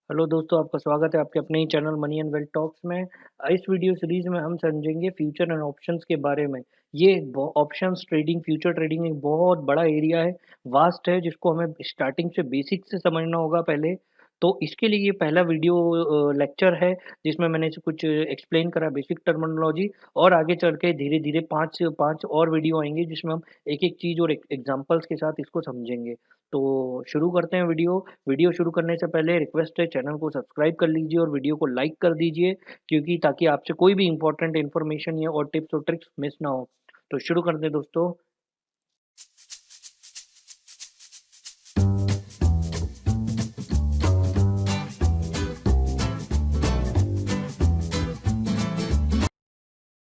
Hello दोस्तों, आपका स्वागत है आपके अपने ही channel money and wealth talks में। इस वीडियो सीरीज में हम समझेंगे फ्यूचर एंड ऑप्शंस के बारे में। ये ऑप्शंस ट्रेडिंग, फ्यूचर ट्रेडिंग एक बहुत बड़ा एरिया है, वास्ट है, जिसको हमें स्टार्टिंग से बेसिक से समझना होगा पहले। तो इसके लिए ये पहला वीडियो लेक्चर है, जिसमें मैंने इसे कुछ एक्सप्लेन करा बेसिक टर्मिनोलॉजी। और आगे चल के धीरे धीरे पाँच पाँच और वीडियो आएंगे, जिसमें हम एक एक चीज़ और एग्जाम्पल्स के साथ इसको समझेंगे। तो शुरू करते हैं वीडियो। वीडियो शुरू करने से पहले रिक्वेस्ट है, चैनल को सब्सक्राइब कर लीजिए और वीडियो को लाइक कर दीजिए, क्योंकि ताकि आपसे कोई भी इंपॉर्टेंट इन्फॉर्मेशन या और टिप्स और ट्रिक्स मिस ना हो। तो शुरू करते हैं दोस्तों।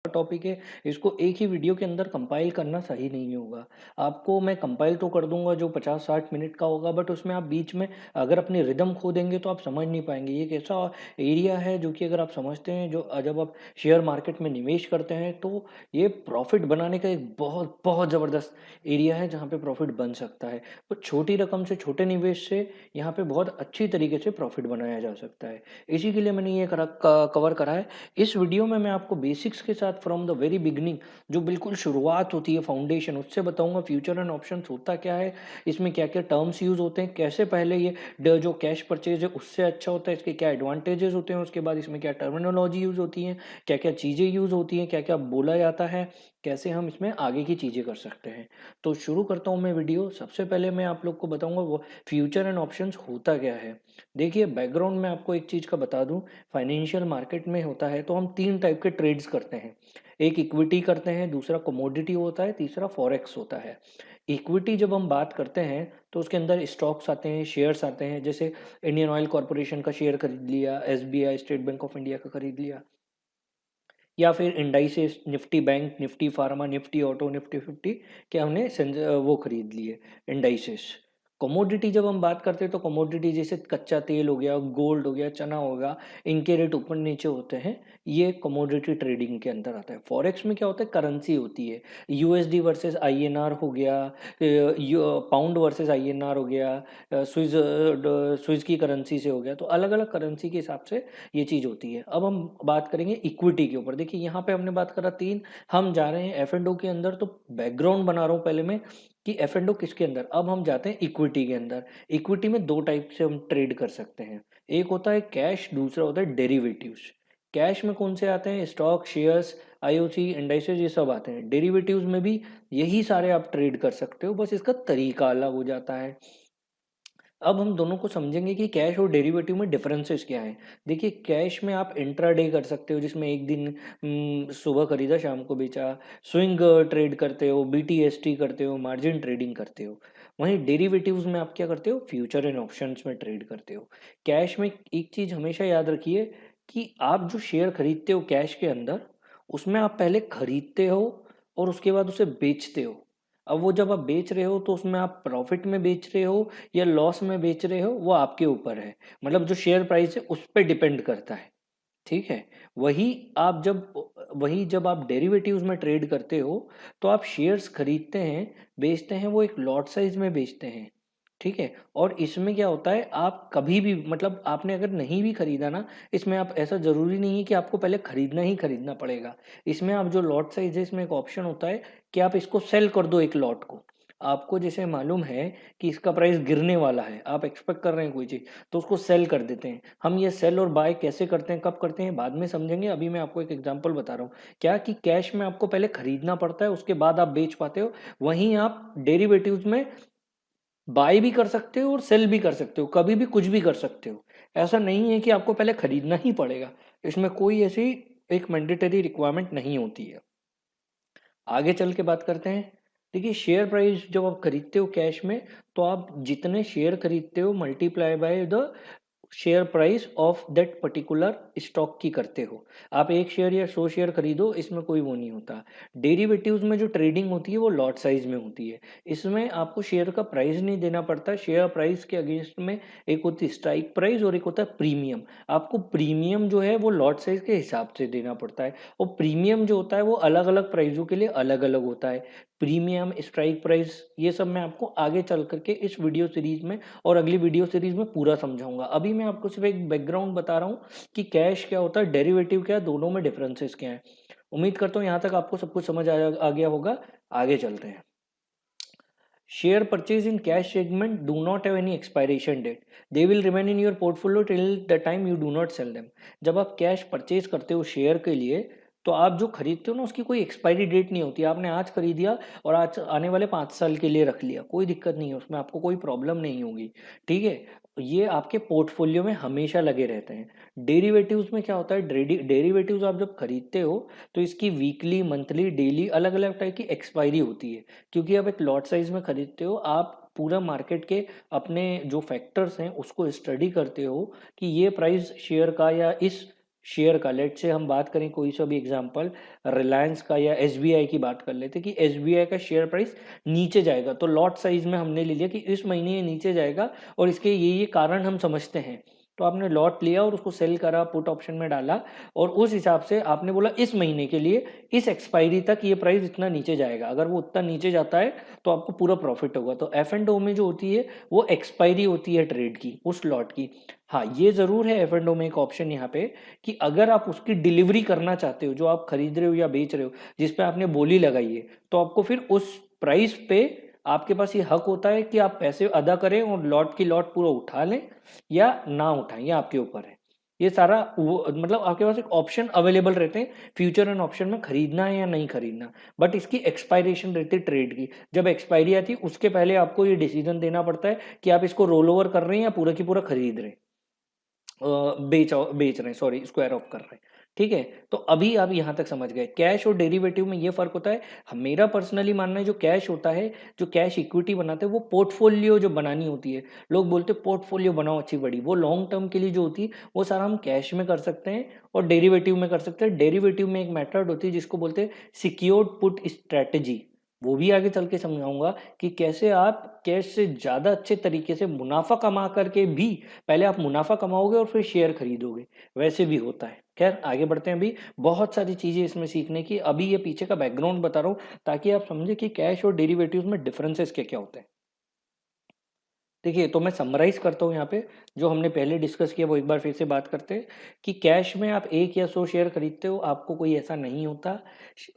टॉपिक है, इसको एक ही वीडियो के अंदर कंपाइल करना सही नहीं होगा। आपको मैं कंपाइल तो कर दूंगा जो 50-60 मिनट का होगा, बट उसमें आप बीच में अगर अपनी रिदम खो देंगे तो आप समझ नहीं पाएंगे। ये एक ऐसा एरिया है जो कि अगर आप समझते हैं, जो जब आप शेयर मार्केट में निवेश करते हैं, तो ये प्रॉफिट बनाने का एक बहुत बहुत ज़बरदस्त एरिया है, जहाँ पे प्रॉफिट बन सकता है। तो छोटी रकम से, छोटे निवेश से यहाँ पे बहुत अच्छी तरीके से प्रॉफिट बनाया जा सकता है। इसी के लिए मैंने ये कवर करा है। इस वीडियो में मैं आपको बेसिक्स के साथ फ्रॉम द वेरी बिगनिंग, जो बिल्कुल शुरुआत होती है, फाउंडेशन, उससे बताऊंगा फ्यूचर एंड ऑप्शंस होता क्या है, इसमें क्या क्या टर्म्स यूज होते हैं, कैसे पहले ये जो कैश परचेज है उससे अच्छा होता है, इसके क्या एडवांटेजेस होते हैं, उसके बाद इसमें क्या टर्मिनोलॉजी यूज होती है, क्या क्या चीज़ें यूज होती हैं, क्या क्या बोला जाता है, कैसे हम इसमें आगे की चीज़ें कर सकते हैं। तो शुरू करता हूँ मैं वीडियो। सबसे पहले मैं आप लोग को बताऊंगा वो फ्यूचर एंड ऑप्शंस होता क्या है। देखिए, बैकग्राउंड में आपको एक चीज़ का बता दूं। फाइनेंशियल मार्केट में होता है तो हम तीन टाइप के ट्रेड्स करते हैं। एक इक्विटी करते हैं, दूसरा कमोडिटी होता है, तीसरा फॉरेक्स होता है। इक्विटी जब हम बात करते हैं तो उसके अंदर स्टॉक्स आते हैं, शेयर्स आते हैं, जैसे इंडियन ऑयल कॉरपोरेशन का शेयर खरीद लिया, SBI, state bank of India का खरीद लिया, या फिर indices, Nifty bank, Nifty pharma, Nifty auto, Nifty 50 के हमने वो खरीद लिए, इंडाइसेस। कमोडिटी जब हम बात करते हैं तो कमोडिटी जैसे कच्चा तेल हो गया, गोल्ड हो गया, चना होगा, इनके रेट ऊपर नीचे होते हैं, ये कमोडिटी ट्रेडिंग के अंदर आता है। फॉरेक्स में क्या होता है, करेंसी होती है, यूएसडी वर्सेस आईएनआर हो गया, पाउंड वर्सेस आईएनआर हो गया, स्विज की करेंसी से हो गया। तो अलग अलग करेंसी के हिसाब से ये चीज होती है। अब हम बात करेंगे इक्विटी के ऊपर। देखिए, यहाँ पे हमने बात करा तीन, हम जा रहे हैं एफ एंड ओ के अंदर। तो बैकग्राउंड बना रहा हूँ पहले मैं कि एफ एंड ओ किसके अंदर। अब हम जाते हैं इक्विटी के अंदर। इक्विटी में दो टाइप से हम ट्रेड कर सकते हैं। एक होता है कैश, दूसरा होता है डेरिवेटिव्स। कैश में कौन से आते हैं, स्टॉक, शेयर्स, आईओसी, इंडाइसेस, ये सब आते हैं। डेरिवेटिव्स में भी यही सारे आप ट्रेड कर सकते हो, बस इसका तरीका अलग हो जाता है। अब हम दोनों को समझेंगे कि कैश और डेरिवेटिव में डिफरेंसेस क्या हैं। देखिए, कैश में आप इंट्राडे कर सकते हो, जिसमें एक दिन सुबह खरीदा शाम को बेचा, स्विंग ट्रेड करते हो, बीटीएसटी करते हो, मार्जिन ट्रेडिंग करते हो। वहीं डेरिवेटिव्स में आप क्या करते हो, फ्यूचर एंड ऑप्शंस में ट्रेड करते हो। कैश में एक चीज हमेशा याद रखिए कि आप जो शेयर खरीदते हो कैश के अंदर, उसमें आप पहले खरीदते हो और उसके बाद उसे बेचते हो। अब वो जब आप बेच रहे हो तो उसमें आप प्रॉफिट में बेच रहे हो या लॉस में बेच रहे हो, वो आपके ऊपर है। मतलब जो शेयर प्राइस है उस पर डिपेंड करता है। ठीक है। वही आप जब वही जब आप डेरिवेटिव्स में ट्रेड करते हो, तो आप शेयर्स खरीदते हैं, बेचते हैं, वो एक लॉट साइज में बेचते हैं। ठीक है। और इसमें क्या होता है, आप कभी भी, मतलब आपने अगर नहीं भी खरीदा ना, इसमें आप, ऐसा जरूरी नहीं है कि आपको पहले खरीदना ही खरीदना पड़ेगा। इसमें आप जो लॉट साइज है, इसमें एक ऑप्शन होता है कि आप इसको सेल कर दो, एक लॉट को। आपको जैसे मालूम है कि इसका प्राइस गिरने वाला है, आप एक्सपेक्ट कर रहे हैं कोई चीज, तो उसको सेल कर देते हैं। हम ये सेल और बाय कैसे करते हैं, कब करते हैं, बाद में समझेंगे। अभी मैं आपको एक एग्जांपल बता रहा हूँ। क्या कि कैश में आपको पहले खरीदना पड़ता है, उसके बाद आप बेच पाते हो। वहीं आप डेरिवेटिव्स में बाय भी कर सकते हो और सेल भी कर सकते हो, कभी भी कुछ भी कर सकते हो। ऐसा नहीं है कि आपको पहले खरीदना ही पड़ेगा। इसमें कोई ऐसी एक मैंडेटरी रिक्वायरमेंट नहीं होती है। आगे चल के बात करते हैं। देखिए, शेयर प्राइस जब आप खरीदते हो कैश में, तो आप जितने शेयर खरीदते हो multiply by the share price of that particular stock की करते हो। आप एक शेयर या 100 शेयर खरीदो, इसमें कोई वो नहीं होता। डेरिवेटिव्स में जो ट्रेडिंग होती है वो लॉट साइज में होती है। इसमें आपको शेयर का प्राइस नहीं देना पड़ता। शेयर प्राइस के अगेंस्ट में एक होती है स्ट्राइक प्राइस और एक होता है प्रीमियम। आपको प्रीमियम जो है वो लॉट साइज के हिसाब से देना पड़ता है, और प्रीमियम जो होता है वो अलग अलग प्राइसों के लिए अलग अलग होता है। प्रीमियम, स्ट्राइक प्राइस, ये सब मैं आपको आगे चल करके इस वीडियो सीरीज में और अगली वीडियो सीरीज में पूरा समझाऊंगा। अभी मैं आपको सिर्फ एक बैकग्राउंड बता रहा हूँ कि कैश क्या होता है, डेरिवेटिव क्या है, दोनों में डिफरेंसेस क्या है। उम्मीद करता हूँ यहाँ तक आपको सब कुछ समझ आ गया होगा। आगे चलते हैं। Share purchase in cash segment do not have any expiration date. They will remain in your portfolio till the time you do not sell them. जब आप कैश परचेज करते हो शेयर के लिए, तो आप जो खरीदते हो ना उसकी कोई एक्सपायरी डेट नहीं होती। आपने आज खरीद लिया और आज आने वाले 5 साल के लिए रख लिया, कोई दिक्कत नहीं है उसमें, आपको कोई प्रॉब्लम नहीं होगी। ठीक है, ये आपके पोर्टफोलियो में हमेशा लगे रहते हैं। डेरिवेटिव्स में क्या होता है, डेरिवेटिव्स आप जब खरीदते हो तो इसकी वीकली, मंथली, डेली अलग अलग टाइप की एक्सपायरी होती है। क्योंकि आप एक लॉट साइज में खरीदते हो, आप पूरा मार्केट के अपने जो फैक्टर्स हैं उसको स्टडी करते हो कि ये प्राइस शेयर का या इस शेयर का, लेट से हम बात करें कोई सा भी एग्जांपल, रिलायंस का या एसबीआई की बात कर लेते कि एसबीआई का शेयर प्राइस नीचे जाएगा, तो लॉट साइज में हमने ले लिया कि इस महीने ये नीचे जाएगा और इसके ये कारण हम समझते हैं। तो आपने लॉट लिया और उसको सेल करा, पुट ऑप्शन में डाला, और उस हिसाब से आपने बोला इस महीने के लिए इस एक्सपायरी तक ये प्राइस इतना नीचे जाएगा। अगर वो उतना नीचे जाता है तो आपको पूरा प्रॉफिट होगा। तो एफ एंड ओ में जो होती है वो एक्सपायरी होती है ट्रेड की, उस लॉट की। हाँ, ये जरूर है एफ एंड ओ में एक ऑप्शन यहाँ पे कि अगर आप उसकी डिलीवरी करना चाहते हो, जो आप खरीद रहे हो या बेच रहे हो, जिसपे आपने बोली लगाई है, तो आपको फिर उस प्राइस पे आपके पास ये हक होता है कि आप पैसे अदा करें और लॉट की लॉट पूरा उठा लें या ना उठाएं, ये आपके ऊपर है। ये सारा वो मतलब आपके पास एक ऑप्शन अवेलेबल रहते हैं फ्यूचर एंड ऑप्शन में, खरीदना है या नहीं खरीदना। बट इसकी एक्सपायरेशन रहती है ट्रेड की। जब एक्सपायरी आती है उसके पहले आपको ये डिसीजन देना पड़ता है कि आप इसको रोल ओवर कर रहे हैं या पूरा की पूरा खरीद रहे हैं, बेच रहे हैं, सॉरी, स्क्वायर ऑफ कर रहे हैं। ठीक है, तो अभी आप यहां तक समझ गए कैश और डेरिवेटिव में ये फर्क होता है। मेरा पर्सनली मानना है जो कैश होता है, जो कैश इक्विटी बनाते हैं, वो पोर्टफोलियो जो बनानी होती है, लोग बोलते हैं पोर्टफोलियो बनाओ अच्छी बड़ी, वो लॉन्ग टर्म के लिए जो होती है वो सारा हम कैश में कर सकते हैं और डेरिवेटिव में कर सकते हैं। डेरिवेटिव में एक मेथड होती है जिसको बोलते हैं सिक्योर्ड पुट स्ट्रेटेजी, वो भी आगे चल के समझाऊंगा कि कैसे आप कैश से ज्यादा अच्छे तरीके से मुनाफा कमा करके भी, पहले आप मुनाफा कमाओगे और फिर शेयर खरीदोगे, वैसे भी होता है। खैर आगे बढ़ते हैं, अभी बहुत सारी चीजें इसमें सीखने की। अभी ये पीछे का बैकग्राउंड बता रहा हूँ ताकि आप समझे कि कैश और डेरिवेटिव्स में डिफरेंसेस क्या क्या होते हैं। देखिए, तो मैं समराइज करता हूँ यहाँ पे, जो हमने पहले डिस्कस किया वो एक बार फिर से बात करते हैं कि कैश में आप 1 या 100 शेयर खरीदते हो, आपको कोई ऐसा नहीं होता।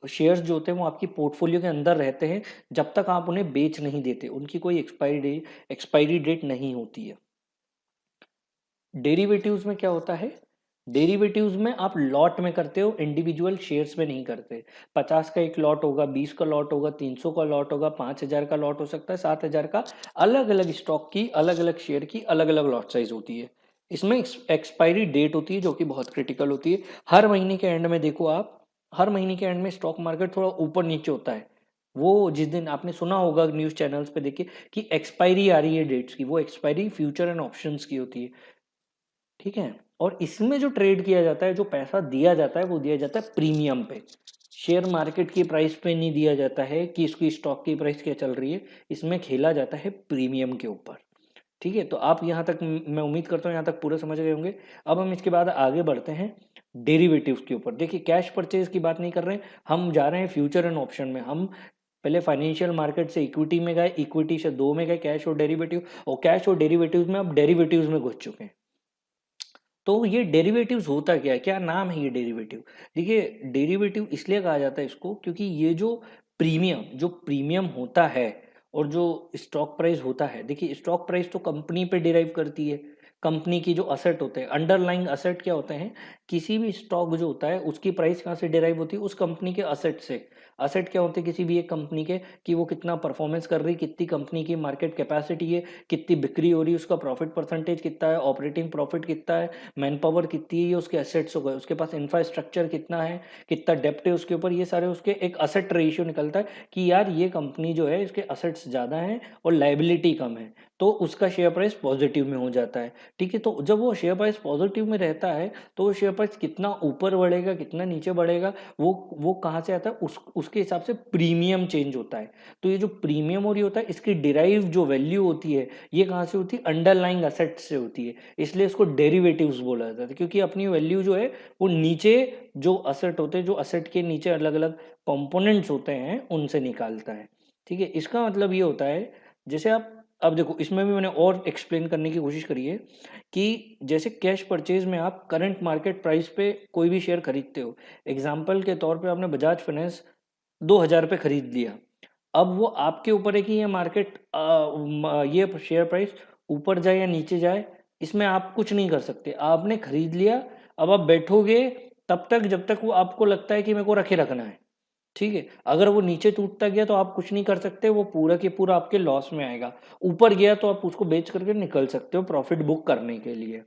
शेयर्स जो होते हैं वो आपकी पोर्टफोलियो के अंदर रहते हैं जब तक आप उन्हें बेच नहीं देते, उनकी कोई एक्सपायरी डेट नहीं होती है। डेरिवेटिव्स में क्या होता है, डेरिवेटिव्स में आप लॉट में करते हो, इंडिविजुअल शेयर्स में नहीं करते। 50 का एक लॉट होगा, 20 का लॉट होगा, 300 का लॉट होगा, 5000 का लॉट हो सकता है, 7000 का, अलग अलग स्टॉक की, अलग अलग शेयर की अलग अलग लॉट साइज होती है। इसमें एक्सपायरी डेट होती है जो कि बहुत क्रिटिकल होती है। हर महीने के एंड में देखो आप, हर महीने के एंड में स्टॉक मार्केट थोड़ा ऊपर नीचे होता है। वो जिस दिन आपने सुना होगा न्यूज चैनल्स पे देखिए कि एक्सपायरी आ रही है डेट्स की, वो एक्सपायरी फ्यूचर एंड ऑप्शंस की होती है। ठीक है, और इसमें जो ट्रेड किया जाता है, जो पैसा दिया जाता है, वो दिया जाता है प्रीमियम पे। शेयर मार्केट की प्राइस पे नहीं दिया जाता है कि इसकी स्टॉक की प्राइस क्या चल रही है, इसमें खेला जाता है प्रीमियम के ऊपर। ठीक है, तो आप यहाँ तक, मैं उम्मीद करता हूँ यहाँ तक पूरे समझ गए होंगे। अब हम इसके बाद आगे बढ़ते हैं डेरिवेटिव्स के ऊपर। देखिए, कैश परचेज की बात नहीं कर रहे हैं, हम जा रहे हैं फ्यूचर एंड ऑप्शन में। हम पहले फाइनेंशियल मार्केट से इक्विटी में गए, इक्विटी से दो में गए, कैश और डेरिवेटिव, और कैश और डेरिवेटिव्स में अब डेरिवेटिव्स में घुस चुके हैं। तो ये डेरिवेटिव्स होता क्या है, क्या नाम है ये डेरिवेटिव। देखिए, डेरिवेटिव इसलिए कहा जाता है इसको क्योंकि ये जो प्रीमियम होता है और जो स्टॉक प्राइस होता है, देखिए स्टॉक प्राइस तो कंपनी पे डिराइव करती है। कंपनी की जो असेट होते हैं, अंडरलाइंग असेट क्या होते हैं, किसी भी स्टॉक जो होता है उसकी प्राइस कहाँ से डिराइव होती है, उस कंपनी के असेट से। असेट क्या होते हैं किसी भी एक कंपनी के, कि वो कितना परफॉर्मेंस कर रही, कितनी कंपनी की मार्केट कैपेसिटी है, कितनी बिक्री हो रही है, उसका प्रॉफिट परसेंटेज कितना है, ऑपरेटिंग प्रॉफिट कितना है, मैन पावर कितनी है, ये उसके एसेट्स हो गए, उसके पास इंफ्रास्ट्रक्चर कितना है, कितना डेप्ट है उसके ऊपर, ये सारे उसके एक असेट रेशियो निकलता है कि यार ये कंपनी जो है इसके असेट्स ज़्यादा हैं और लाइबिलिटी कम है, तो उसका शेयर प्राइस पॉजिटिव में हो जाता है। ठीक है, तो जब वो शेयर प्राइस पॉजिटिव में रहता है तो वो शेयर प्राइस कितना ऊपर बढ़ेगा, कितना नीचे बढ़ेगा, वो कहाँ से आता है, उसके हिसाब से प्रीमियम चेंज होता है। तो ये जो प्रीमियम और ये होता है, इसकी डिराइव जो वैल्यू होती है, ये कहाँ से होती है, अंडरलाइंग असेट से होती है। इसलिए इसको डेरिवेटिव्स बोला जाता है, क्योंकि अपनी वैल्यू जो है वो नीचे, जो असेट होते हैं, जो असेट के नीचे अलग अलग कंपोनेंट्स होते हैं, उनसे निकालता है। ठीक है, इसका मतलब ये होता है, जैसे आप अब देखो इसमें भी मैंने और एक्सप्लेन करने की कोशिश करी है कि जैसे कैश परचेज में आप करंट मार्केट प्राइस पे कोई भी शेयर खरीदते हो। एग्जाम्पल के तौर पे आपने बजाज फाइनेंस 2000 पे खरीद लिया। अब वो आपके ऊपर है कि ये मार्केट ये शेयर प्राइस ऊपर जाए या नीचे जाए, इसमें आप कुछ नहीं कर सकते। आपने खरीद लिया, अब आप बैठोगे तब तक जब तक वो आपको लगता है कि मेरे को रखे रखना है। ठीक है, अगर वो नीचे टूटता गया तो आप कुछ नहीं कर सकते, वो पूरा के पूरा आपके लॉस में आएगा। ऊपर गया तो आप उसको बेच करके निकल सकते हो प्रॉफिट बुक करने के लिए।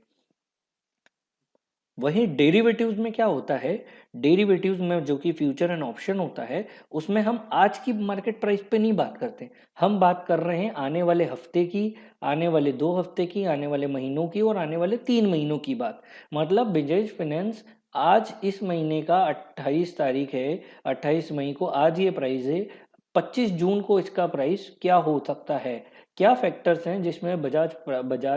वहीं डेरिवेटिव्स में क्या होता है, डेरिवेटिव्स में जो कि फ्यूचर एंड ऑप्शन होता है, उसमें हम आज की मार्केट प्राइस पे नहीं बात करते। हम बात कर रहे हैं आने वाले हफ्ते की, आने वाले 2 हफ्ते की, आने वाले महीनों की और आने वाले 3 महीनों की बात। मतलब बजाज फाइनेंस आज इस महीने का 28 तारीख है, 28 मई को आज ये प्राइस है। 25 जून को इसका प्राइस क्या हो सकता है, क्या फैक्टर्स हैं जिसमें बजाज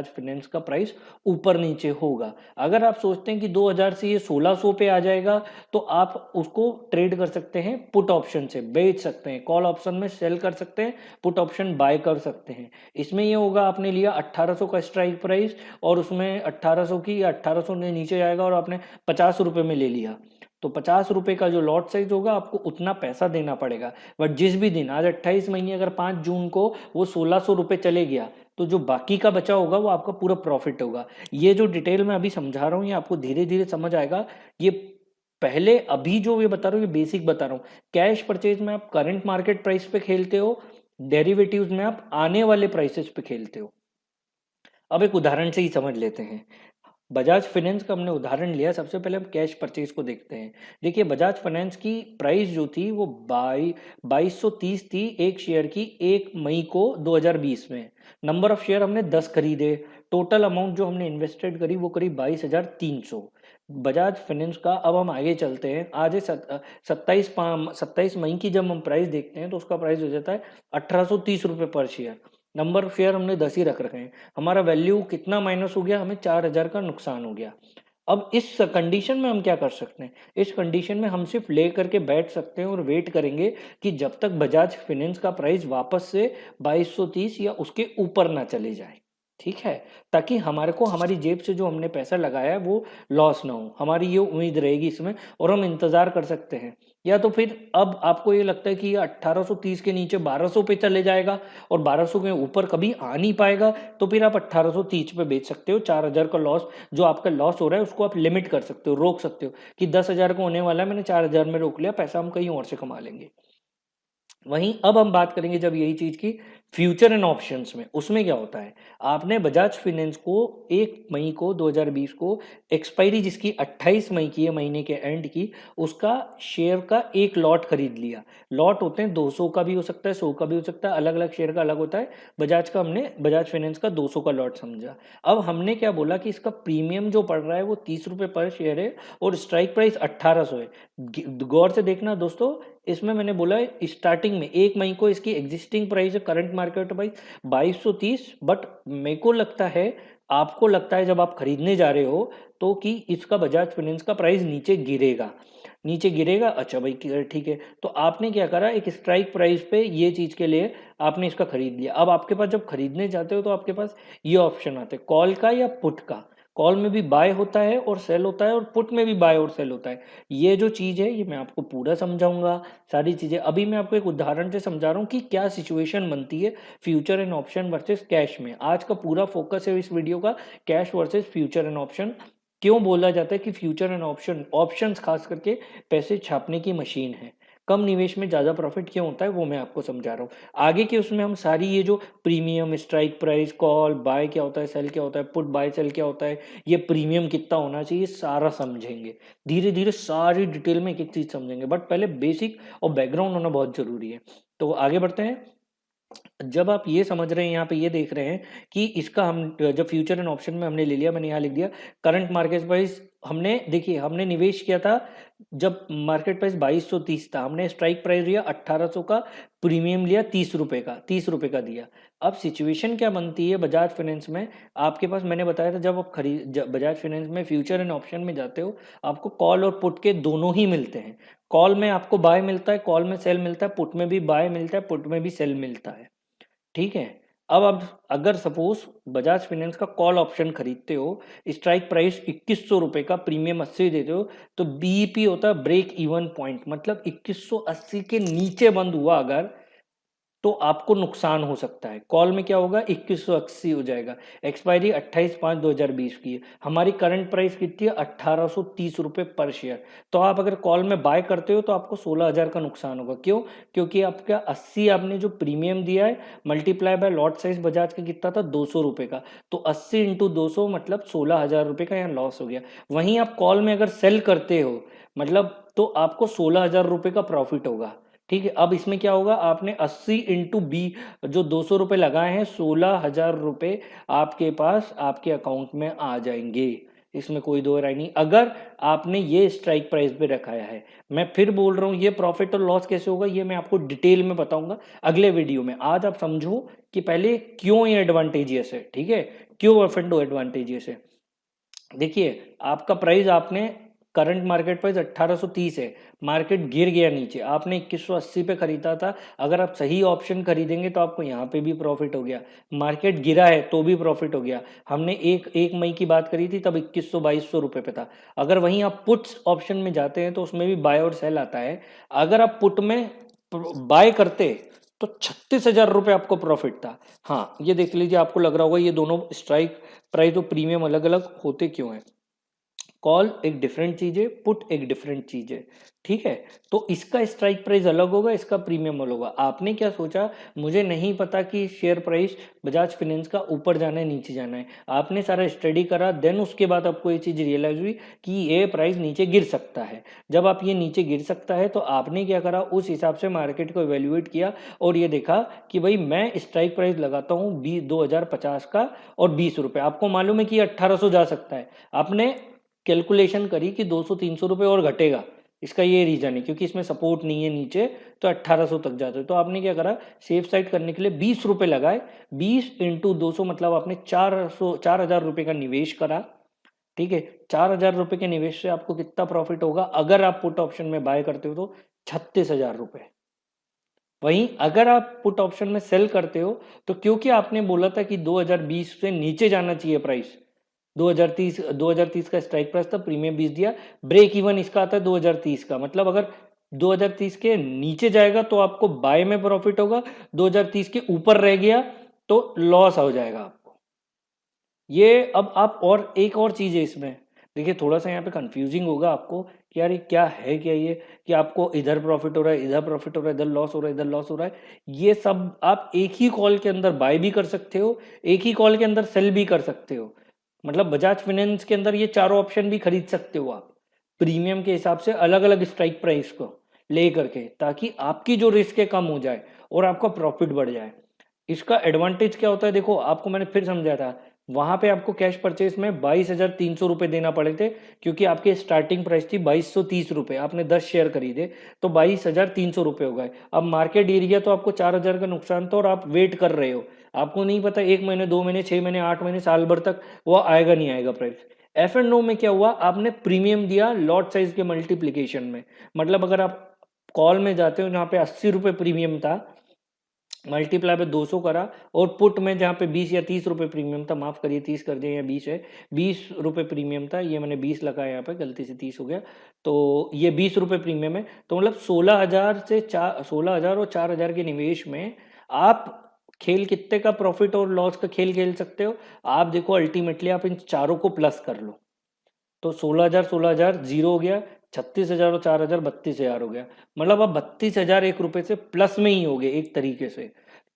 फाइनेंस का प्राइस ऊपर नीचे होगा। अगर आप सोचते हैं कि 2000 से ये 1600 पे आ जाएगा, तो आप उसको ट्रेड कर सकते हैं, पुट ऑप्शन से बेच सकते हैं, कॉल ऑप्शन में सेल कर सकते हैं, पुट ऑप्शन बाय कर सकते हैं। इसमें ये होगा आपने लिया 1800 का स्ट्राइक प्राइस और उसमें 1800 की, या 1800 ने नीचे जाएगा और आपने 50 रुपए में ले लिया, तो 50 रुपए का जो लॉट साइज होगा आपको उतना पैसा देना पड़ेगा। बट जिस भी दिन, आज 28 मई, अगर 5 जून को वो 1600 रुपए चले गया, तो जो बाकी का बचा होगा वो आपका पूरा प्रॉफिट होगा। ये जो डिटेल मैं अभी समझा रहा हूँ ये आपको धीरे धीरे समझ आएगा। ये पहले अभी जो ये बता रहा हूँ ये बेसिक बता रहा हूँ। कैश परचेज में आप करंट मार्केट प्राइस पे खेलते हो, डेरिवेटिव्स में आप आने वाले प्राइसेस पे खेलते हो। अब एक उदाहरण से ही समझ लेते हैं। बजाज फाइनेंस का हमने उदाहरण लिया, सबसे पहले हम कैश परचेज को देखते हैं। देखिए बजाज फाइनेंस की प्राइस जो थी वो 2230 थी एक शेयर की 1 मई को 2020 में। नंबर ऑफ शेयर हमने 10 खरीदे। टोटल अमाउंट जो हमने इन्वेस्टेड करी वो करीब 22,300 बजाज फाइनेंस का। अब हम आगे चलते हैं, आज है 27 मई की जब हम प्राइस देखते हैं तो उसका प्राइस हो जाता है 1830 रुपये पर शेयर। नंबर ऑफ शेयर हमने 10 ही रख रखे हैं। हमारा वैल्यू कितना माइनस हो गया, हमें 4000 का नुकसान हो गया। अब इस कंडीशन में हम क्या कर सकते हैं, इस कंडीशन में हम सिर्फ ले करके बैठ सकते हैं और वेट करेंगे कि जब तक बजाज फाइनेंस का प्राइस वापस से 2230 या उसके ऊपर ना चले जाए। ठीक है, ताकि हमारे को हमारी जेब से जो हमने पैसा लगाया है वो लॉस ना हो, हमारी ये उम्मीद रहेगी इसमें, और हम इंतजार कर सकते हैं। या तो फिर अब आपको ये लगता है कि ये 1830 के नीचे 1200 पे चले जाएगा और 1200 के ऊपर कभी आ नहीं पाएगा, तो फिर आप 1830 पे बेच सकते हो। 4000 का लॉस, जो आपका लॉस हो रहा है उसको आप लिमिट कर सकते हो, रोक सकते हो कि 10,000 को होने वाला है, मैंने 4000 में रोक लिया, पैसा हम कहीं और से कमा लेंगे। वहीं अब हम बात करेंगे जब यही चीज की फ्यूचर एंड ऑप्शंस में, उसमें क्या होता है, आपने बजाज फाइनेंस को 1 मई को 2020 को एक्सपायरी जिसकी 28 मई की है, महीने के एंड की, उसका शेयर का एक लॉट खरीद लिया। लॉट होते हैं 200 का भी हो सकता है, 100 का भी हो सकता है, अलग अलग शेयर का अलग होता है। बजाज का हमने बजाज फाइनेंस का 200 का लॉट समझा। अब हमने क्या बोला कि इसका प्रीमियम जो पड़ रहा है वो 30 रुपए पर शेयर है और स्ट्राइक प्राइस 1800 है। गौर से देखना दोस्तों, इसमें मैंने बोला है स्टार्टिंग में 1 मई को इसकी एग्जिस्टिंग प्राइस है, करंट मार्केट प्राइस 2230। बट मेरे को लगता है, आपको लगता है जब आप खरीदने जा रहे हो तो कि इसका बजाज फाइनेंस का प्राइस नीचे गिरेगा, नीचे गिरेगा। अच्छा भाई ठीक है, तो आपने क्या करा, एक स्ट्राइक प्राइस पे ये चीज के लिए आपने इसका खरीद लिया। अब आपके पास जब खरीदने जाते हो तो आपके पास ये ऑप्शन आते हैं, कॉल का या पुट का। कॉल में भी बाय होता है और सेल होता है, और पुट में भी बाय और सेल होता है। ये जो चीज है ये मैं आपको पूरा समझाऊंगा, सारी चीजें। अभी मैं आपको एक उदाहरण से समझा रहा हूँ कि क्या सिचुएशन बनती है future and option versus cash में। आज का पूरा फोकस है इस वीडियो का cash versus future and option. क्यों बोला जाता है कि फ्यूचर एंड ऑप्शन, ऑप्शंस खास करके पैसे छापने की मशीन है। कम निवेश में ज्यादा प्रॉफिट क्यों होता है वो मैं आपको समझा रहा हूँ। आगे के उसमें हम सारी ये जो premium, strike price, call buy क्या होता है, सेल क्या होता है, पुट बाय सेल क्या होता है, ये प्रीमियम कितना होना चाहिए, सारा समझेंगे। धीरे धीरे सारी डिटेल में एक एक चीज समझेंगे, बट पहले बेसिक और बैकग्राउंड होना बहुत जरूरी है। तो आगे बढ़ते हैं। जब आप ये समझ रहे हैं, यहाँ पे ये देख रहे हैं कि इसका हम जब फ्यूचर एंड ऑप्शन में हमने ले लिया, मैंने यहाँ लिख दिया करंट मार्केट प्राइस। हमने देखिए हमने निवेश किया था जब मार्केट प्राइस 2230 था, हमने स्ट्राइक प्राइस लिया 1800 का, प्रीमियम लिया 30 रुपए का, 30 रुपए का दिया। अब सिचुएशन क्या बनती है बजाज फाइनेंस में, आपके पास मैंने बताया था जब आप बजाज फाइनेंस में फ्यूचर एंड ऑप्शन में जाते हो, आपको कॉल और पुट के दोनों ही मिलते हैं। कॉल में आपको बाय मिलता है, कॉल में सेल मिलता है, पुट में भी बाय मिलता है, पुट में भी सेल मिलता है। ठीक है, अब आप अगर सपोज बजाज फाइनेंस का कॉल ऑप्शन खरीदते हो, स्ट्राइक प्राइस 2100 रुपए का, प्रीमियम 80 देते हो, तो बीईपी होता है ब्रेक इवन पॉइंट, मतलब 2180 के नीचे बंद हुआ अगर, तो आपको नुकसान हो सकता है। कॉल में क्या होगा, 2180 हो जाएगा। एक्सपायरी 28/5/2020 की है। हमारी करंट प्राइस कितनी है, 1830 रुपए पर शेयर। तो आप अगर कॉल में बाय करते हो तो आपको 16,000 का नुकसान होगा। क्यों? क्योंकि आपका 80 आपने जो प्रीमियम दिया है, multiply by lot size Bajaj का कितना था, 200 रुपए का, तो 80 इंटू 200 मतलब 16,000 रुपए का यहाँ लॉस हो गया। वहीं आप कॉल में अगर सेल करते हो, मतलब तो आपको 16,000 रुपए का प्रॉफिट होगा। ठीक है, अब इसमें क्या होगा, आपने 80 इंटू बी जो 200 रुपए लगाए हैं, 16,000 रुपए आपके पास आपके अकाउंट में आ जाएंगे। इसमें कोई दो राय नहीं, अगर आपने ये स्ट्राइक प्राइस पे रखाया है। मैं फिर बोल रहा हूँ, ये प्रॉफिट और लॉस कैसे होगा ये मैं आपको डिटेल में बताऊंगा अगले वीडियो में। आज आप समझो कि पहले क्यों ये एडवांटेजियस है। ठीक है, क्यों एफ एडवांटेजियस है। देखिए, आपका प्राइस आपने करंट मार्केट प्राइस 1830 है, मार्केट गिर गया नीचे, आपने 2180 पे खरीदा था। अगर आप सही ऑप्शन खरीदेंगे तो आपको यहाँ पे भी प्रॉफिट हो गया, मार्केट गिरा है तो भी प्रॉफिट हो गया। हमने एक मई की बात करी थी, तब 2100-2200 रुपए पे था। अगर वहीं आप पुट्स ऑप्शन में जाते हैं तो उसमें भी बाय और सेल आता है। अगर आप पुट में बाय करते तो 36,000 रुपए आपको प्रॉफिट था। हाँ, ये देख लीजिए, आपको लग रहा होगा ये दोनों स्ट्राइक प्राइस और प्रीमियम अलग अलग होते क्यों हैं। कॉल एक डिफरेंट चीज है, पुट एक डिफरेंट चीज है। ठीक है, तो इसका स्ट्राइक प्राइस अलग होगा, इसका प्रीमियम अलग होगा। आपने क्या सोचा, मुझे नहीं पता कि शेयर प्राइस बजाज फाइनेंस का ऊपर जाना है नीचे जाना है। आपने सारा स्टडी करा, देन उसके बाद आपको ये चीज रियलाइज हुई कि ये प्राइस नीचे गिर सकता है। जब आप ये नीचे गिर सकता है तो आपने क्या करा, उस हिसाब से मार्केट को इवेल्युएट किया और ये देखा कि भाई मैं स्ट्राइक प्राइस लगाता हूँ 2050 का और 20 रुपए। आपको मालूम है कि 1800 जा सकता है, आपने कैलकुलेशन करी कि 200-300 रुपए और घटेगा। इसका ये रीजन है क्योंकि इसमें सपोर्ट नहीं है नीचे, तो 1800 तक जाते हो। तो आपने क्या करा, सेफ साइड करने के लिए 20 रुपए लगाए, 20 इंटू 200 मतलब आपने 4,000 रुपए का निवेश करा। ठीक है, 4,000 रुपए के निवेश से आपको कितना प्रॉफिट होगा, अगर आप पुट ऑप्शन में बाय करते हो तो 36,000 रुपए। वहीं अगर आप पुट ऑप्शन में सेल करते हो तो क्योंकि आपने बोला था कि 2020 से नीचे जाना चाहिए प्राइस, 2030 का स्ट्राइक प्राइस था, प्रीमियम 20 दिया, ब्रेक इवन इसका आता है 2030 का, मतलब अगर 2030 के नीचे जाएगा तो आपको बाय में प्रॉफिट होगा, 2030 के ऊपर रह गया तो लॉस हो जाएगा आपको। ये अब आप, और एक और चीज है इसमें, देखिए थोड़ा सा यहाँ पे कंफ्यूजिंग होगा आपको कि यार ये क्या है, क्या ये कि आपको इधर प्रॉफिट हो रहा है, इधर प्रॉफिट हो रहा है, इधर लॉस हो रहा है, इधर लॉस हो रहा है। ये सब आप एक ही कॉल के अंदर बाय भी कर सकते हो, एक ही कॉल के अंदर सेल भी कर सकते हो। मतलब बजाज फाइनेंस के अंदर ये चारों ऑप्शन भी खरीद सकते हो आप, प्रीमियम के हिसाब से अलग अलग स्ट्राइक प्राइस को ले करके, ताकि आपकी जो रिस्क है कम हो जाए और आपका प्रॉफिट बढ़ जाए। इसका एडवांटेज क्या होता है, देखो आपको मैंने फिर समझाया था, वहां पे आपको कैश परचेज में 22,300 रुपए देना पड़े थे, क्योंकि आपकी स्टार्टिंग प्राइस थी 2230 रुपए, आपने 10 शेयर खरीदे तो 22,300 रुपए हो गए। अब मार्केट गिर गया तो आपको 4,000 का नुकसान था और आप वेट कर रहे हो, आपको नहीं पता 1 महीने, 2 महीने, 6 महीने, 8 महीने, साल भर तक वो आएगा नहीं आएगा प्राइस। एफ एंड ओ में क्या हुआ, आपने प्रीमियम दिया लॉट साइज के मल्टीप्लीकेशन में। मतलब अगर आप कॉल में जाते हो जहाँ पे 80 रुपए प्रीमियम था, मल्टीप्लाई पे 200 करा, और पुट में जहाँ पे 20 या 30 रुपए प्रीमियम था, माफ करिए 30 कर दिया या 20 है, 20 रुपए प्रीमियम था, ये मैंने 20 लगाया यहाँ पे, गलती से 30 हो गया, तो ये 20 रुपए प्रीमियम है। तो मतलब 16,000 से 16,000 और 4,000 के निवेश में आप खेल कितने का प्रॉफिट और लॉस का खेल खेल सकते हो। आप देखो अल्टीमेटली आप इन चारों को प्लस कर लो, तो 16,000 जीरो हो गया, 36,000 और 4,000 32,000 हो गया। मतलब अब 32,000 1 रुपए से प्लस में ही हो गए एक तरीके से।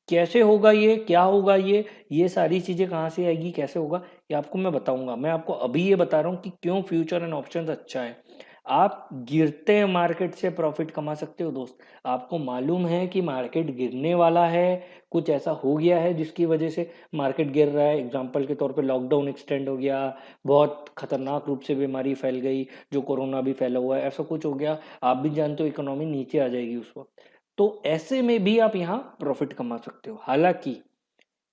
कैसे होगा ये, क्या होगा ये सारी चीजें कहाँ से आएगी, कैसे होगा, ये आपको मैं बताऊंगा। मैं आपको अभी ये बता रहा हूँ कि क्यों फ्यूचर एंड ऑप्शंस अच्छा है। आप गिरते मार्केट से प्रॉफिट कमा सकते हो दोस्त। आपको मालूम है कि मार्केट गिरने वाला है, कुछ ऐसा हो गया है जिसकी वजह से मार्केट गिर रहा है। एग्जाम्पल के तौर पे लॉकडाउन एक्सटेंड हो गया, बहुत खतरनाक रूप से बीमारी फैल गई, जो कोरोना भी फैला हुआ है, ऐसा कुछ हो गया, आप भी जानते हो इकोनॉमी नीचे आ जाएगी उस वक्त। तो ऐसे में भी आप यहाँ प्रॉफिट कमा सकते हो। हालांकि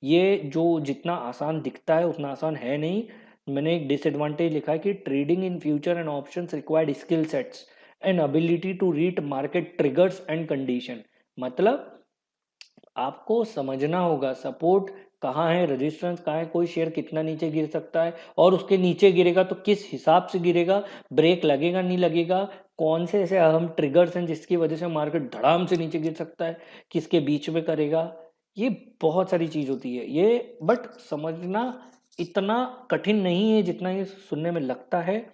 ये जो जितना आसान दिखता है उतना आसान है नहीं। मैंने एक डिसएडवांटेज लिखा है कि trading in future and options required skill sets and ability to read market triggers and condition. मतलब आपको समझना होगा सपोर्ट कहाँ है रेजिस्टेंस, कहाँ है कोई शेयर कितना नीचे गिर सकता है, और उसके नीचे गिरेगा तो किस हिसाब से गिरेगा, ब्रेक लगेगा नहीं लगेगा, कौन से ऐसे अहम ट्रिगर्स हैं जिसकी वजह से मार्केट धड़ाम से नीचे गिर सकता है, किसके बीच में करेगा। ये बहुत सारी चीज होती है ये, बट समझना इतना कठिन नहीं है जितना ये सुनने में लगता है।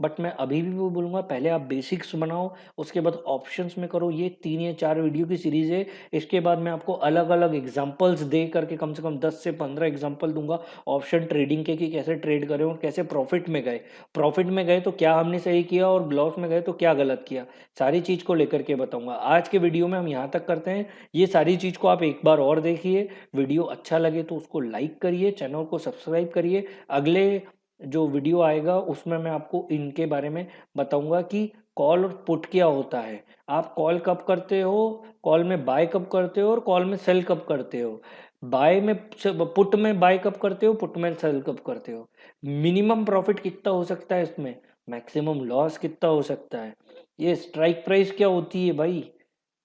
बट मैं अभी भी वो बोलूँगा, पहले आप बेसिक्स बनाओ, उसके बाद ऑप्शंस में करो। ये 3 या 4 वीडियो की सीरीज़ है। इसके बाद मैं आपको अलग-अलग एग्ज़ाम्पल्स दे करके कम से कम 10 से 15 एग्ज़ाम्पल दूँगा ऑप्शन ट्रेडिंग के, कि कैसे ट्रेड करें और कैसे प्रॉफ़िट में गए। प्रॉफ़िट में गए तो क्या हमने सही किया, और लॉस में गए तो क्या गलत किया। सारी चीज़ को लेकर के बताऊँगा। आज के वीडियो में हम यहाँ तक करते हैं। ये सारी चीज़ को आप एक बार और देखिए। वीडियो अच्छा लगे तो उसको लाइक करिए, चैनल को सब्सक्राइब करिए। अगले जो वीडियो आएगा उसमें मैं आपको इनके बारे में बताऊंगा कि कॉल और पुट क्या होता है। आप कॉल कब करते हो, कॉल में बाय कब करते हो, और कॉल में सेल कब करते हो। बाय में, पुट में बाय कब करते हो, पुट में सेल कब करते हो। मिनिमम प्रॉफिट कितना हो सकता है इसमें, मैक्सिमम लॉस कितना हो सकता है। ये स्ट्राइक प्राइस क्या होती है भाई,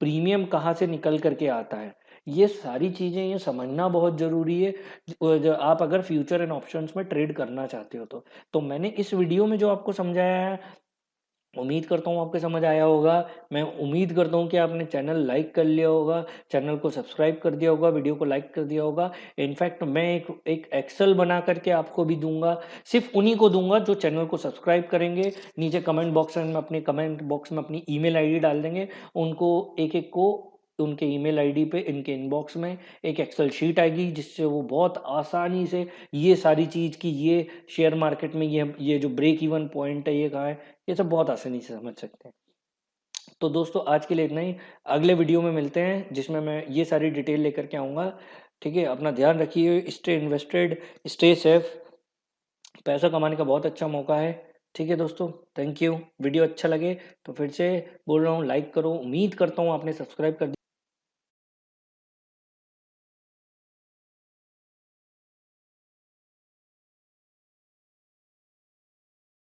प्रीमियम कहाँ से निकल करके आता है। ये सारी चीज़ें ये समझना बहुत ज़रूरी है। आप अगर फ्यूचर एंड ऑप्शंस में ट्रेड करना चाहते हो तो मैंने इस वीडियो में जो आपको समझाया है, उम्मीद करता हूँ आपको समझ आया होगा। मैं उम्मीद करता हूँ कि आपने चैनल लाइक कर लिया होगा, चैनल को सब्सक्राइब कर दिया होगा, वीडियो को लाइक कर दिया होगा। इनफैक्ट मैं एक एक्सेल बना करके आपको भी दूंगा, सिर्फ उन्हीं को दूंगा जो चैनल को सब्सक्राइब करेंगे। नीचे कमेंट बॉक्स में अपनी ईमेल आईडी डाल देंगे। उनको एक एक को उनके ईमेल आईडी पे, इनके इनबॉक्स में एक एक्सेल शीट आएगी, जिससे वो बहुत आसानी से ये सारी चीज़ की, ये शेयर मार्केट में ये जो ब्रेक इवन पॉइंट है ये कहाँ है, ये सब बहुत आसानी से समझ सकते हैं। तो दोस्तों आज के लिए इतना ही। अगले वीडियो में मिलते हैं जिसमें मैं ये सारी डिटेल लेकर के आऊँगा। ठीक है, अपना ध्यान रखिए, स्टे इन्वेस्टेड, स्टे सेफ। पैसा कमाने का बहुत अच्छा मौका है। ठीक है दोस्तों, थैंक यू। वीडियो अच्छा लगे तो फिर से बोल रहा हूँ, लाइक करो। उम्मीद करता हूँ आपने सब्सक्राइब कर